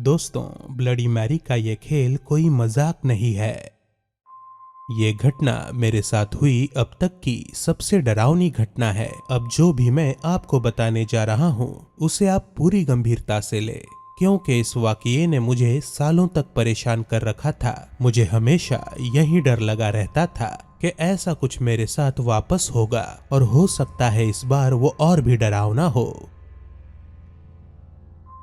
दोस्तों, bloody Mary का ये खेल कोई मजाक नहीं है। ये घटना मेरे साथ हुई अब तक की सबसे डरावनी घटना है। अब जो भी मैं आपको बताने जा रहा हूँ उसे आप पूरी गंभीरता से ले, क्योंकि इस वाकये ने मुझे सालों तक परेशान कर रखा था। मुझे हमेशा यही डर लगा रहता था कि ऐसा कुछ मेरे साथ वापस होगा, और हो सकता है इस बार वो और भी डरावना हो।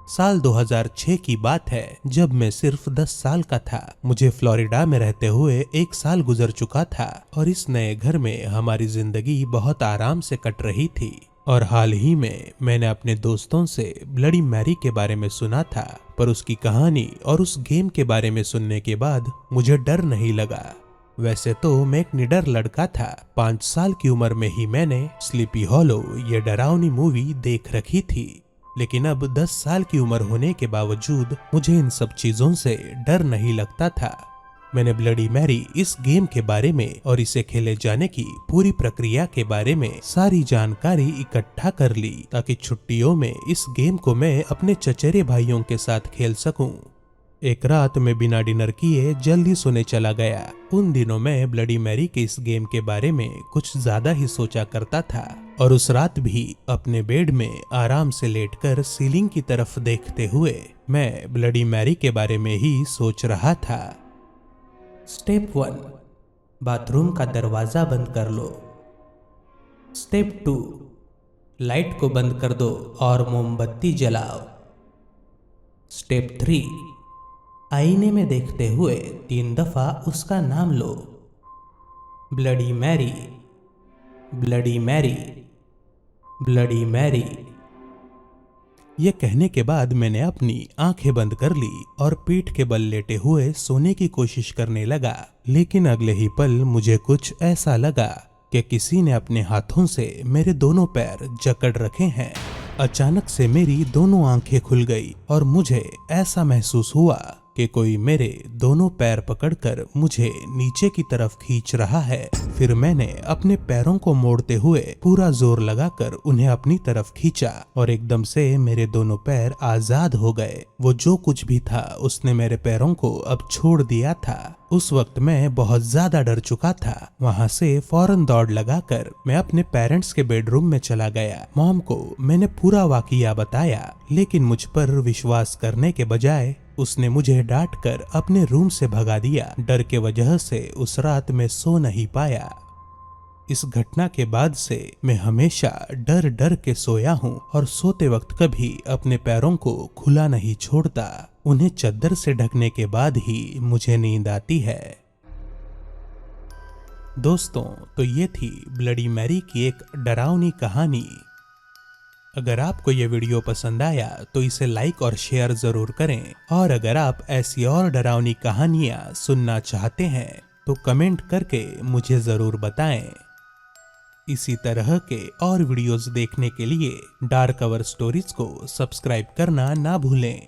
साल 2006 की बात है, जब मैं सिर्फ 10 साल का था। मुझे फ्लोरिडा में रहते हुए 1 साल गुजर चुका था और इस नए घर में हमारी जिंदगी बहुत आराम से कट रही थी। और हाल ही में मैंने अपने दोस्तों से ब्लडी मैरी के बारे में सुना था, पर उसकी कहानी और उस गेम के बारे में सुनने के बाद मुझे डर नहीं लगा। वैसे तो मैं एक निडर लड़का था। 5 साल की उम्र में ही मैंने स्लीपी हॉलो ये डरावनी मूवी देख रखी थी, लेकिन अब 10 साल की उम्र होने के बावजूद मुझे इन सब चीजों से डर नहीं लगता था। मैंने ब्लडी मैरी इस गेम के बारे में और इसे खेले जाने की पूरी प्रक्रिया के बारे में सारी जानकारी इकट्ठा कर ली, ताकि छुट्टियों में इस गेम को मैं अपने चचेरे भाइयों के साथ खेल सकूं। एक रात में बिना डिनर किए जल्दी सोने चला गया। उन दिनों मैं ब्लडी मैरी के इस गेम के बारे में कुछ ज्यादा ही सोचा करता था, और उस रात भी अपने बेड में आराम से लेटकर सीलिंग की तरफ देखते हुए मैं ब्लडी मैरी के बारे में ही सोच रहा था। स्टेप 1, बाथरूम का दरवाजा बंद कर लो। स्टेप 2, लाइट को बंद कर दो और मोमबत्ती जलाओ। स्टेप 3, आईने में देखते हुए 3 दफा उसका नाम लो। Bloody Mary, bloody Mary, bloody Mary. ये कहने के बाद मैंने अपनी आंखें बंद कर ली और पीठ के बल लेटे हुए सोने की कोशिश करने लगा। लेकिन अगले ही पल मुझे कुछ ऐसा लगा कि किसी ने अपने हाथों से मेरे दोनों पैर जकड़ रखे हैं। अचानक से मेरी दोनों आंखें खुल गई और मुझे ऐसा महसूस हुआ कि कोई मेरे दोनों पैर पकड़कर मुझे नीचे की तरफ खींच रहा है। फिर मैंने अपने पैरों को मोड़ते हुए पूरा जोर लगाकर उन्हें अपनी तरफ खींचा और एकदम से मेरे दोनों पैर आजाद हो गए। वो जो कुछ भी था उसने मेरे पैरों को अब छोड़ दिया था। उस वक्त मैं बहुत ज्यादा डर चुका था। वहाँ से फौरन दौड़ लगाकर मैं अपने पेरेंट्स के बेडरूम में चला गया। मॉम को मैंने पूरा वाकया बताया, लेकिन मुझ पर विश्वास करने के बजाय उसने मुझे डांट कर अपने रूम से भगा दिया। डर के वजह से उस रात मैं सो नहीं पाया। इस घटना के बाद से मैं हमेशा डर डर के सोया हूँ और सोते वक्त कभी अपने पैरों को खुला नहीं छोड़ता। उन्हें चद्दर से ढकने के बाद ही मुझे नींद आती है। दोस्तों, तो ये थी ब्लडी मैरी की एक डरावनी कहानी। अगर आपको ये वीडियो पसंद आया तो इसे लाइक और शेयर जरूर करें, और अगर आप ऐसी और डरावनी कहानियां सुनना चाहते हैं तो कमेंट करके मुझे जरूर बताएं। इसी तरह के और वीडियोस देखने के लिए डार्क अवर स्टोरीज को सब्सक्राइब करना ना भूलें।